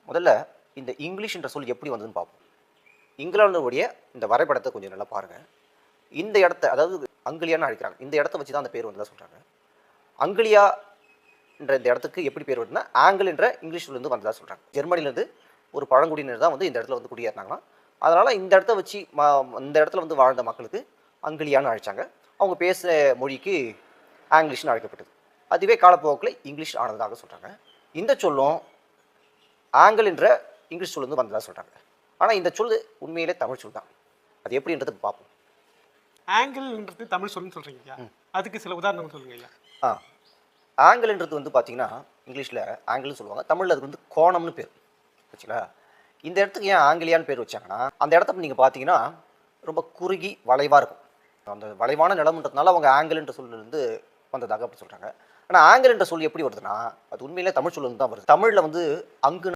முதல்ல இந்த இங்கிலீஷ் என்ற சொல் எப்படி வந்ததுன்னு பார்ப்போம். இங்கிலாந்துடைய இந்த வரைபடத்தை கொஞ்சம் நல்லா பாருங்கள். இந்த இடத்த, அதாவது அங்கிலியான்னு அழைக்கிறாங்க, இந்த இடத்த வச்சு தான் அந்த பேர் வந்ததாக சொல்கிறாங்க. அங்கிலியா என்ற இந்த இடத்துக்கு எப்படி பேர் வருதுன்னா, ஆங்கிள் என்ற இங்கிலீஷ்லேருந்து வந்ததாக சொல்கிறாங்க. ஜெர்மனிலேருந்து ஒரு பழங்குடியினர் தான் வந்து இந்த இடத்துல வந்து குடியேறினாங்களாம். அதனால் இந்த இடத்த வச்சு இந்த இடத்துல வந்து வாழ்ந்த மக்களுக்கு அங்கிலியான்னு அழைச்சாங்க. அவங்க பேசுகிற மொழிக்கு ஆங்கிலீஷ்னு அழைக்கப்பட்டது. அதுவே காலப்போக்கில் இங்கிலீஷ் ஆனதாக சொல்கிறாங்க. இந்த சொல்லும் ஆங்கிள் என்ற இங்கிலீஷ் சொல் வந்து வந்ததாக சொல்கிறாங்க. ஆனால் இந்த சொல் உண்மையிலே தமிழ் சொல் தான். அது எப்படின்றது பார்ப்போம். ஆங்கிள்ன்றது தமிழ் சொல்லுன்னு சொல்கிறீங்க, அதுக்கு சில உதாரணம் சொல்லுங்க ஐயா. ஆங்கிள்ன்றது வந்து பார்த்தீங்கன்னா இங்கிலீஷில் ஆங்கிள்னு சொல்லுவாங்க, தமிழில் அதுக்கு வந்து கோணம்னு பேர் வச்சுங்களா. இந்த இடத்துக்கு ஏன் ஆங்கிலியான்னு பேர் வச்சாங்கன்னா, அந்த இடத்த நீங்கள் பார்த்தீங்கன்னா ரொம்ப குறுகி வளைவாக இருக்கும். அந்த வளைவான நிலம்ன்றதுனால அவங்க ஆங்கிள் என்ற சொல்லிருந்து வந்ததாக அப்படி சொல்கிறாங்க. ஆனால் ஆங்கிள் என்ற சொல் எப்படி வருதுன்னா, அது உண்மையிலே தமிழ் சொல்லிருந்து தான் வருது. தமிழில் வந்து அங்கு